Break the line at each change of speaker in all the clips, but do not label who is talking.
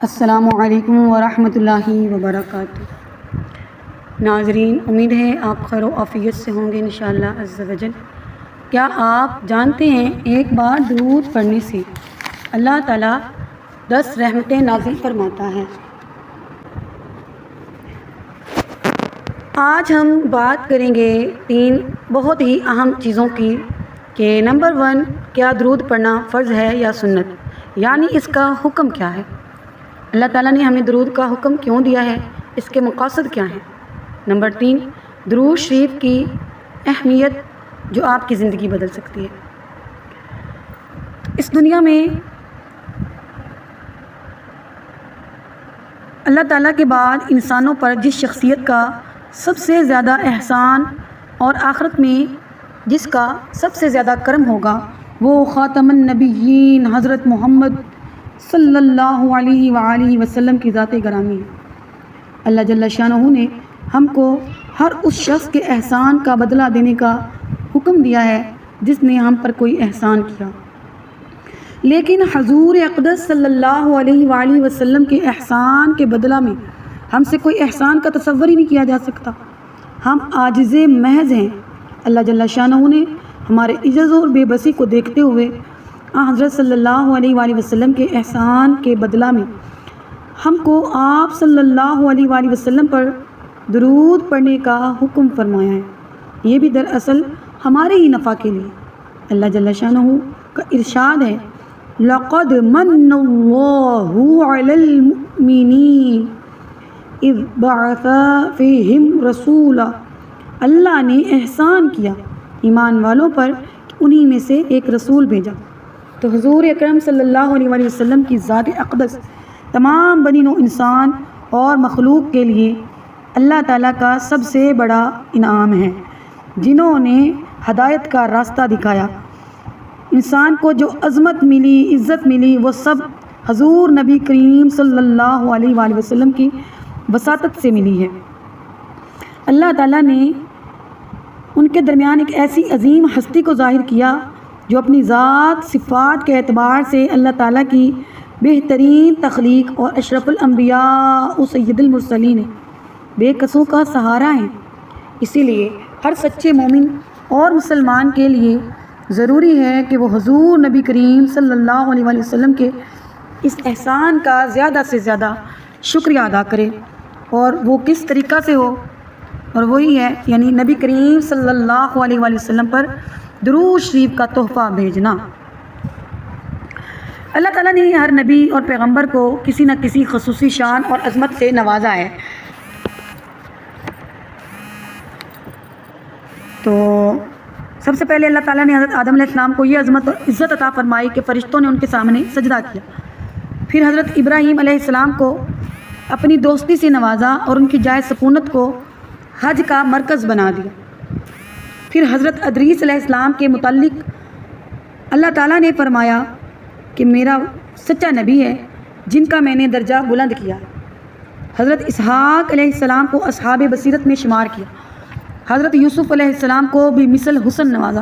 السلام علیکم ورحمۃ اللہ وبرکاتہ۔ ناظرین، امید ہے آپ خیر و عافیت سے ہوں گے انشاءاللہ عز و جل۔ کیا آپ جانتے ہیں ایک بار درود پڑھنے سے اللہ تعالیٰ 10 رحمتیں نازل فرماتا ہے۔ آج ہم بات کریں گے 3 بہت ہی اہم چیزوں کی کہ نمبر 1، کیا درود پڑھنا فرض ہے یا سنت، یعنی اس کا حکم کیا ہے، اللہ تعالیٰ نے ہمیں درود کا حکم کیوں دیا ہے، اس کے مقاصد کیا ہیں۔ نمبر 3، درود شریف کی اہمیت جو آپ کی زندگی بدل سکتی ہے۔ اس دنیا میں اللہ تعالیٰ کے بعد انسانوں پر جس شخصیت کا سب سے زیادہ احسان اور آخرت میں جس کا سب سے زیادہ کرم ہوگا وہ خاتم النبیین حضرت محمد صلی اللہ علیہ وآلہ وسلم کی ذات گرامی ہے۔ اللہ جل شانہ نے ہم کو ہر اس شخص کے احسان کا بدلہ دینے کا حکم دیا ہے جس نے ہم پر کوئی احسان کیا، لیکن حضور اقدس صلی اللہ علیہ وآلہ وسلم کے احسان کے بدلہ میں ہم سے کوئی احسان کا تصور ہی نہیں کیا جا سکتا۔ ہم عاجز محض ہیں۔ اللہ جل شانہ نے ہمارے عجز اور بے بسی کو دیکھتے ہوئے حضرت صلی اللہ علیہ وآلہ وسلم کے احسان کے بدلہ میں ہم کو آپ صلی اللہ علیہ وآلہ وسلم پر درود پڑھنے کا حکم فرمایا ہے۔ یہ بھی دراصل ہمارے ہی نفع کے لیے۔ اللہ جل شانہ کا ارشاد ہے، لَقَدْ مَنَّ اللَّهُ عَلَى الْمُؤْمِنِينَ اِذْ بَعَثَ فِيهِمْ رَسُولًا۔ اللہ نے احسان کیا ایمان والوں پر کہ انہی میں سے ایک رسول بھیجا۔ تو حضور اکرم صلی اللہ علیہ وآلہ وسلم کی ذات اقدس تمام بنی نوع انسان اور مخلوق کے لیے اللہ تعالیٰ کا سب سے بڑا انعام ہے، جنہوں نے ہدایت کا راستہ دکھایا۔ انسان کو جو عظمت ملی، عزت ملی، وہ سب حضور نبی کریم صلی اللہ علیہ وآلہ وسلم کی وساطت سے ملی ہے۔ اللہ تعالیٰ نے ان کے درمیان ایک ایسی عظیم ہستی کو ظاہر کیا جو اپنی ذات صفات کے اعتبار سے اللہ تعالیٰ کی بہترین تخلیق اور اشرف الانبیاء و سید المرسلین ہے، بے کسوں کا سہارا ہیں۔ اسی لیے ہر سچے مومن اور مسلمان کے لیے ضروری ہے کہ وہ حضور نبی کریم صلی اللہ علیہ وآلہ وسلم کے اس احسان کا زیادہ سے زیادہ شکریہ ادا کرے، اور وہ کس طریقہ سے ہو، اور وہی ہے یعنی نبی کریم صلی اللہ علیہ وآلہ وسلم پر درود شریف کا تحفہ بھیجنا۔ اللہ تعالیٰ نے ہر نبی اور پیغمبر کو کسی نہ کسی خصوصی شان اور عظمت سے نوازا ہے۔ تو سب سے پہلے اللہ تعالیٰ نے حضرت آدم علیہ السلام کو یہ عظمت اور عزت عطا فرمائی کہ فرشتوں نے ان کے سامنے سجدہ کیا۔ پھر حضرت ابراہیم علیہ السلام کو اپنی دوستی سے نوازا اور ان کی جائے سکونت کو حج کا مرکز بنا دیا۔ پھر حضرت ادریس علیہ السلام کے متعلق اللہ تعالیٰ نے فرمایا کہ میرا سچا نبی ہے جن کا میں نے درجہ بلند کیا۔ حضرت اسحاق علیہ السلام کو اصحاب بصیرت میں شمار کیا۔ حضرت یوسف علیہ السلام کو بھی مثل حسن نوازا۔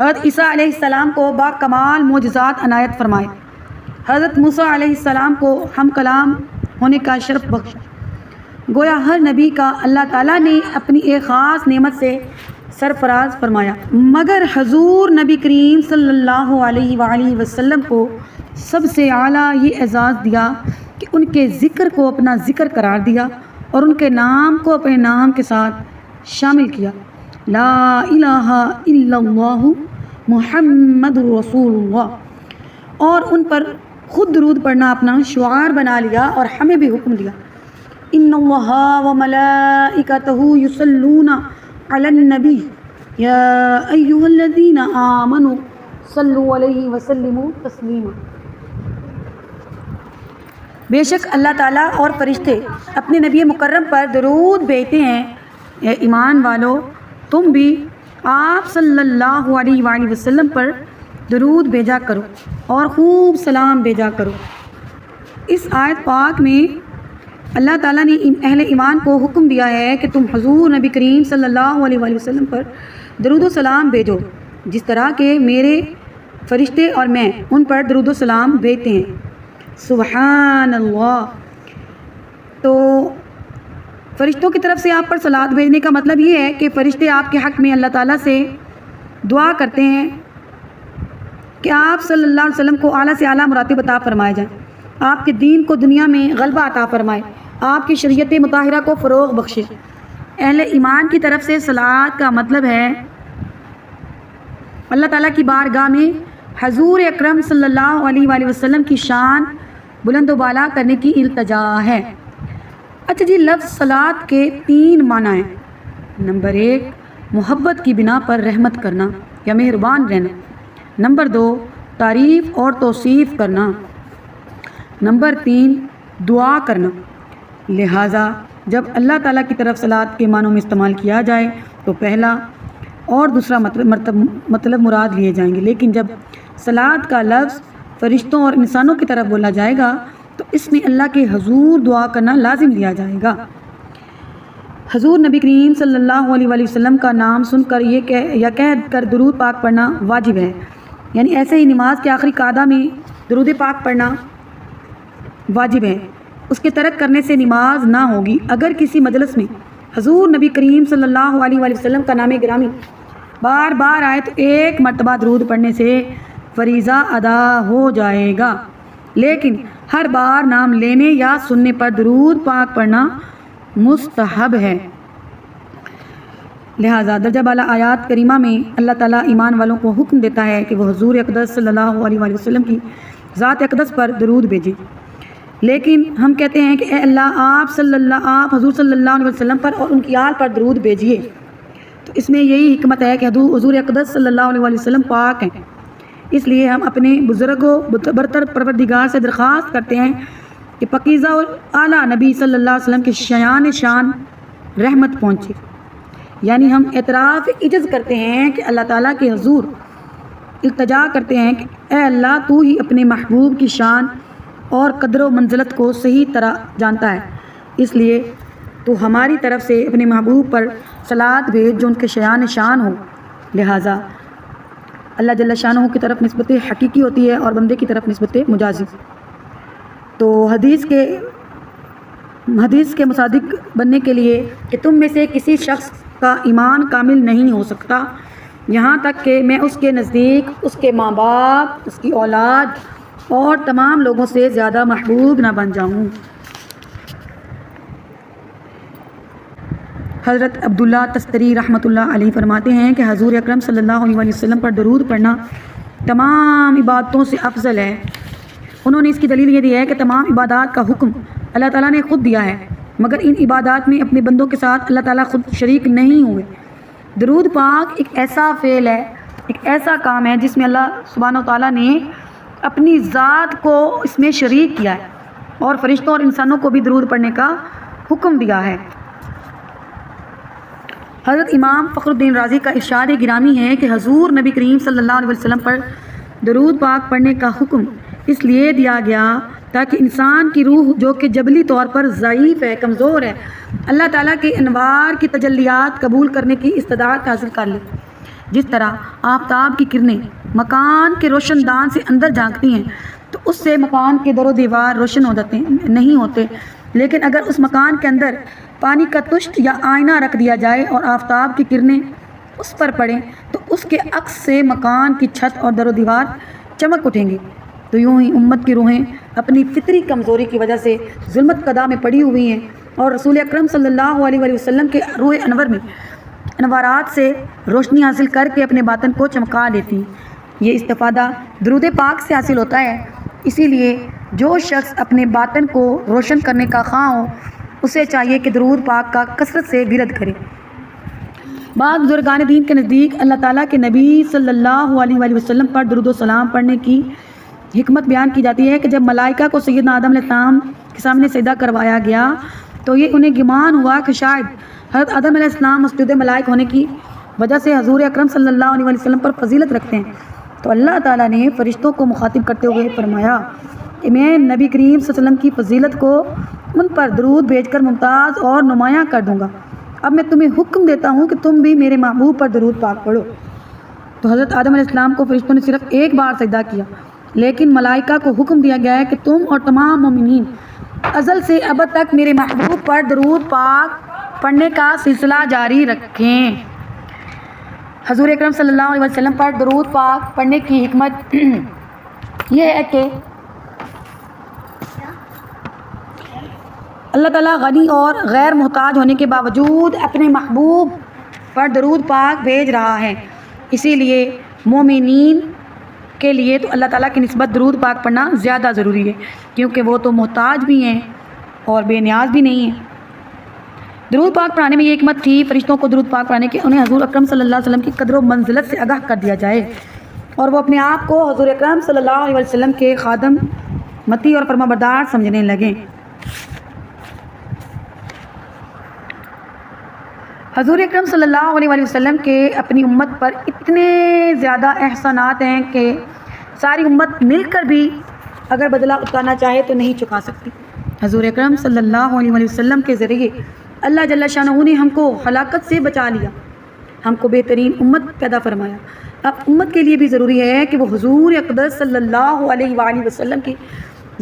حضرت عیسیٰ علیہ السلام کو با کمال معجزات عنایت فرمائے۔ حضرت موسیٰ علیہ السلام کو ہم کلام ہونے کا شرف بخشا۔ گویا ہر نبی کا اللہ تعالیٰ نے اپنی ایک خاص نعمت سے سرفراز فرمایا، مگر حضور نبی کریم صلی اللہ علیہ وآلہ وسلم کو سب سے اعلیٰ یہ اعزاز دیا کہ ان کے ذکر کو اپنا ذکر قرار دیا اور ان کے نام کو اپنے نام کے ساتھ شامل کیا، لا الہ الا اللہ محمد رسول اللہ، اور ان پر خود درود پڑھنا اپنا شعار بنا لیا اور ہمیں بھی حکم دیا، ان اللہ وملائکتہ یصلون علی النبی یا ایھا الذین آمنوا صلوا علیہ وسلموا تسلیما۔ بے شک اللہ تعالیٰ اور فرشتے اپنے نبی مکرم پر درود بھیجتے ہیں۔ اے ایمان والو، تم بھی آپ صلی اللہ علیہ وآلہ وسلم پر درود بھیجا کرو اور خوب سلام بھیجا کرو۔ اس آیت پاک میں اللہ تعالیٰ نے اہل ایمان کو حکم دیا ہے کہ تم حضور نبی کریم صلی اللہ علیہ وآلہ وسلم پر درود و سلام بھیجو، جس طرح کہ میرے فرشتے اور میں ان پر درود و سلام بھیجتے ہیں۔ سبحان اللہ۔ تو فرشتوں کی طرف سے آپ پر صلوات بھیجنے کا مطلب یہ ہے کہ فرشتے آپ کے حق میں اللہ تعالیٰ سے دعا کرتے ہیں کہ آپ صلی اللہ علیہ وسلم کو اعلیٰ سے اعلیٰ مراتب عطا فرمائے جائیں، آپ کے دین کو دنیا میں غلبہ عطا فرمائے، آپ کی شریعت مطہرہ کو فروغ بخشے۔ اہل ایمان کی طرف سے صلوات کا مطلب ہے اللہ تعالیٰ کی بارگاہ میں حضور اکرم صلی اللہ علیہ وآلہ وسلم کی شان بلند و بالا کرنے کی التجا ہے۔ اچھا جی، لفظ صلوات کے 3 معنی ہیں۔ نمبر 1، محبت کی بنا پر رحمت کرنا یا مہربان رہنا۔ نمبر 2، تعریف اور توصیف کرنا۔ نمبر 3، دعا کرنا۔ لہٰذا جب اللہ تعالیٰ کی طرف صلوات کے معنوں میں استعمال کیا جائے تو پہلا اور دوسرا مطلب مراد لیے جائیں گے، لیکن جب صلوات کا لفظ فرشتوں اور انسانوں کی طرف بولا جائے گا تو اس میں اللہ کے حضور دعا کرنا لازم لیا جائے گا۔ حضور نبی کریم صلی اللہ علیہ وآلہ وسلم کا نام سن کر یا کہہ کر درود پاک پڑھنا واجب ہے، یعنی ایسے ہی نماز کے آخری قعدہ میں درود پاک پڑھنا واجب ہے، اس کے ترک کرنے سے نماز نہ ہوگی۔ اگر کسی مجلس میں حضور نبی کریم صلی اللہ علیہ وآلہ وسلم کا نام گرامی بار بار آئے تو ایک مرتبہ درود پڑھنے سے فریضہ ادا ہو جائے گا، لیکن ہر بار نام لینے یا سننے پر درود پاک پڑھنا مستحب ہے۔ لہٰذا درجہ بالا آیات کریمہ میں اللہ تعالیٰ ایمان والوں کو حکم دیتا ہے کہ وہ حضور اقدس صلی اللہ علیہ وآلہ وسلم کی ذات اقدس پر درود بھیجیں، لیکن ہم کہتے ہیں کہ اے اللہ آپ حضور صلی اللہ علیہ وسلم پر اور ان کی آل پر درود بھیجیے۔ تو اس میں یہی حکمت ہے کہ حضور اقدس صلی اللہ علیہ وآلہ وسلم پاک ہیں، اس لیے ہم اپنے بزرگوں برتر پروردگار سے درخواست کرتے ہیں کہ پاکیزہ اور اعلیٰ نبی صلی اللہ علیہ وسلم کے شان رحمت پہنچے، یعنی ہم اعتراف عجز کرتے ہیں کہ اللہ تعالیٰ کے حضور التجا کرتے ہیں کہ اے اللہ تو ہی اپنے محبوب کی شان اور قدر و منزلت کو صحیح طرح جانتا ہے، اس لیے تو ہماری طرف سے اپنے محبوب پر صلوات بھیج جو ان کے شان ہو۔ لہٰذا اللہ جل شانہ کی طرف نسبت حقیقی ہوتی ہے اور بندے کی طرف نسبت مجازی۔ تو حدیث کے مصادق بننے کے لیے کہ تم میں سے کسی شخص کا ایمان کامل نہیں ہو سکتا یہاں تک کہ میں اس کے نزدیک اس کے ماں باپ، اس کی اولاد اور تمام لوگوں سے زیادہ محبوب نہ بن جاؤں۔ حضرت عبداللہ تستری رحمۃ اللہ علیہ فرماتے ہیں کہ حضور اکرم صلی اللہ علیہ وسلم پر درود پڑھنا تمام عبادتوں سے افضل ہے۔ انہوں نے اس کی دلیل یہ دی ہے کہ تمام عبادات کا حکم اللہ تعالیٰ نے خود دیا ہے، مگر ان عبادات میں اپنے بندوں کے ساتھ اللہ تعالیٰ خود شریک نہیں ہوئے۔ درود پاک ایک ایسا فعل ہے، ایک ایسا کام ہے جس میں اللہ سبحانہ و تعالیٰ نے اپنی ذات کو اس میں شریک کیا ہے اور فرشتوں اور انسانوں کو بھی درود پڑھنے کا حکم دیا ہے۔ حضرت امام فخر الدین رازی کا ارشاد گرامی ہے کہ حضور نبی کریم صلی اللہ علیہ وسلم پر درود پاک پڑھنے کا حکم اس لیے دیا گیا تاکہ انسان کی روح جو کہ جبلی طور پر ضعیف ہے، کمزور ہے، اللہ تعالیٰ کے انوار کی تجلیات قبول کرنے کی استطاعت حاصل کر لے۔ جس طرح آفتاب کی کرنیں مکان کے روشن دان سے اندر جھانکتی ہیں تو اس سے مکان کے در و دیوار روشن ہو جاتے نہیں ہوتے، لیکن اگر اس مکان کے اندر پانی کا تشت یا آئینہ رکھ دیا جائے اور آفتاب کی کرنیں اس پر پڑیں تو اس کے عکس سے مکان کی چھت اور در و دیوار چمک اٹھیں گے۔ تو یوں ہی امت کی روحیں اپنی فطری کمزوری کی وجہ سے ظلمت قدا میں پڑی ہوئی ہیں اور رسول اکرم صلی اللہ علیہ وآلہ وسلم کے روح انور میں انوارات سے روشنی حاصل کر کے اپنے باطن کو چمکا لیتی ہیں۔ یہ استفادہ درود پاک سے حاصل ہوتا ہے، اسی لیے جو شخص اپنے باطن کو روشن کرنے کا خواہ ہو اسے چاہیے کہ درود پاک کا کثرت سے ورد کرے۔ بعض بزرگان دین کے نزدیک اللہ تعالیٰ کے نبی صلی اللہ علیہ وآلہ وسلم پر درود و سلام پڑھنے کی حکمت بیان کی جاتی ہے کہ جب ملائکہ کو سیدنا آدم علیہ السلام کے سامنے سجدہ کروایا گیا تو یہ انہیں گمان ہوا کہ شاید حضرت آدم علیہ السلام مسجود ملائک ہونے کی وجہ سے حضور اکرم صلی اللہ علیہ وسلم پر فضیلت رکھتے ہیں، تو اللہ تعالیٰ نے فرشتوں کو مخاطب کرتے ہوئے فرمایا کہ میں نبی کریم صلی اللہ علیہ وسلم کی فضیلت کو ان پر درود بھیج کر ممتاز اور نمایاں کر دوں گا۔ اب میں تمہیں حکم دیتا ہوں کہ تم بھی میرے محبوب پر درود پاک پڑھو۔ تو حضرت آدم علیہ السلام کو فرشتوں نے صرف ایک بار سجدہ کیا لیکن ملائکہ کو حکم دیا گیا ہے کہ تم اور تمام مومنین ازل سے ابد تک میرے محبوب پر درود پاک پڑھنے کا سلسلہ جاری رکھیں۔ حضور اکرم صلی اللہ علیہ وسلم پر درود پاک پڑھنے کی حکمت یہ ہے کہ اللہ تعالیٰ غنی اور غیر محتاج ہونے کے باوجود اپنے محبوب پر درود پاک بھیج رہا ہے، اسی لیے مومنین کے لیے تو اللہ تعالیٰ کی نسبت درود پاک پڑھنا زیادہ ضروری ہے، کیونکہ وہ تو محتاج بھی ہیں اور بے نیاز بھی نہیں ہیں۔ درود پاک پڑھانے میں یہ حکمت تھی فرشتوں کو درود پاک پڑھانے کے انہیں حضور اکرم صلی اللہ علیہ وسلم کی قدر و منزلت سے آگاہ کر دیا جائے اور وہ اپنے آپ کو حضور اکرم صلی اللہ علیہ وسلم کے خادم، مطیع اور فرمانبردار سمجھنے لگیں۔ حضور اکرم صلی اللہ علیہ وسلم کے اپنی امت پر اتنے زیادہ احسانات ہیں کہ ساری امت مل کر بھی اگر بدلہ اتارنا چاہے تو نہیں چکا سکتی۔ حضور اکرم صلی اللہ علیہ وسلم کے ذریعے اللہ جل شانہ نے ہم کو ہلاکت سے بچا لیا، ہم کو بہترین امت پیدا فرمایا۔ اب امت کے لیے بھی ضروری ہے کہ وہ حضور اقدس صلی اللہ علیہ وآلہ وسلم کی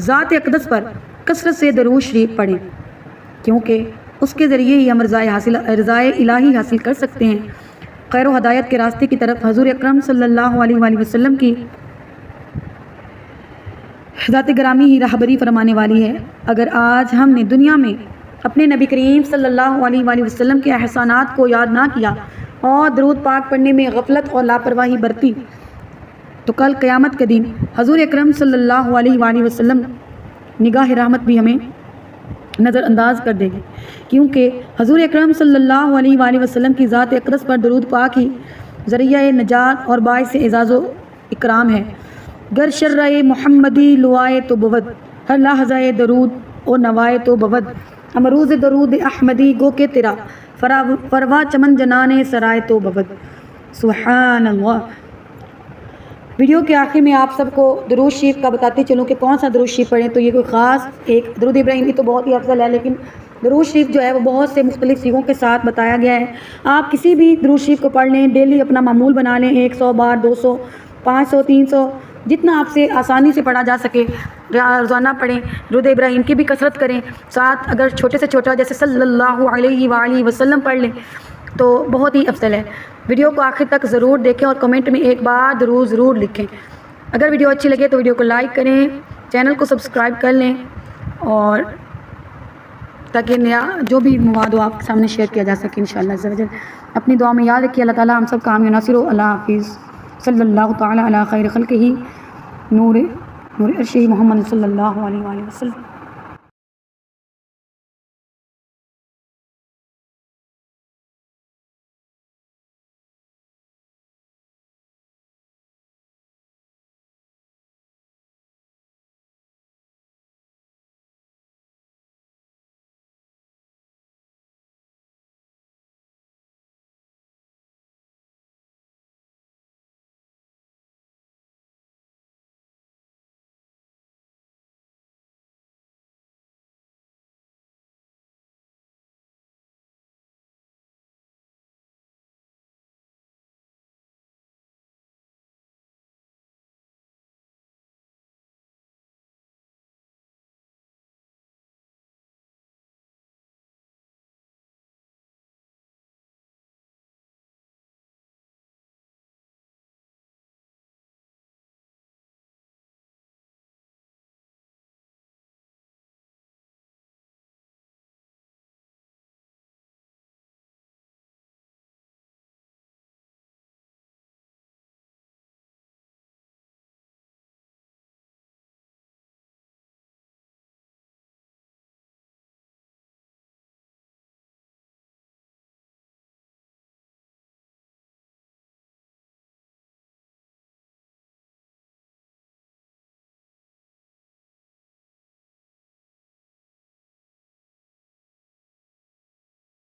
ذات اقدس پر کثرت سے درود شریف پڑھیں، کیونکہ اس کے ذریعے ہی ہم رضائے الہی حاصل کر سکتے ہیں۔ خیر و ہدایت کے راستے کی طرف حضور اکرم صلی اللہ علیہ وآلہ وسلم کی ذات گرامی ہی راہبری فرمانے والی ہے۔ اگر آج ہم نے دنیا میں اپنے نبی کریم صلی اللہ علیہ وآلہ وسلم کے احسانات کو یاد نہ کیا اور درود پاک پڑھنے میں غفلت اور لاپرواہی برتی تو کل قیامت کے دن حضور اکرم صلی اللہ علیہ وآلہ وسلم نگاہ رحمت بھی ہمیں نظر انداز کر دے گی، کیونکہ حضور اکرم صلی اللہ علیہ وآلہ وسلم کی ذات اقدس پر درود پاک ہی ذریعہ نجات اور باعث اعزاز و اکرام ہے۔ گر شرع محمدی لوائے تو بود، ہر لحظہ درود و نوائے تو بود، امروز درود احمدی گو کہ تیرا فروا چمن جنانے سرائے تو بود۔ سبحان اللہ۔ ویڈیو کے آخر میں آپ سب کو درود شریف کا بتاتی چلوں کہ کون سا درود شریف پڑھیں، تو یہ کوئی خاص ایک درود ابراہیمی تو بہت ہی افضل ہے، لیکن درود شریف جو ہے وہ بہت سے مختلف سیغوں کے ساتھ بتایا گیا ہے۔ آپ کسی بھی درود شریف کو پڑھ لیں، ڈیلی اپنا معمول بنا لیں، 100 بار، 200، 500، 300، جتنا آپ سے آسانی سے پڑھا جا سکے روزانہ پڑھیں۔ درود ابراہیم کی بھی کثرت کریں، ساتھ اگر چھوٹے سے چھوٹا جیسے صلی اللہ علیہ وآلہ وسلم پڑھ لیں تو بہت ہی افضل ہے۔ ویڈیو کو آخر تک ضرور دیکھیں اور کمنٹ میں ایک بار درود ضرور لکھیں۔ اگر ویڈیو اچھی لگے تو ویڈیو کو لائک کریں، چینل کو سبسکرائب کر لیں، اور تاکہ نیا جو بھی مواد ہو آپ کے سامنے شیئر کیا جا سکے انشاءاللہ عز و جل۔ اپنی دعا میں یاد رکھیے، اللہ تعالیٰ ہم سب کا حامی و ناصر ہو۔ اللہ حافظ۔ صلی اللہ تعالیٰ علی خیر خلقہ نور عرشہ محمد صلی اللہ علیہ وآلہ وسلم۔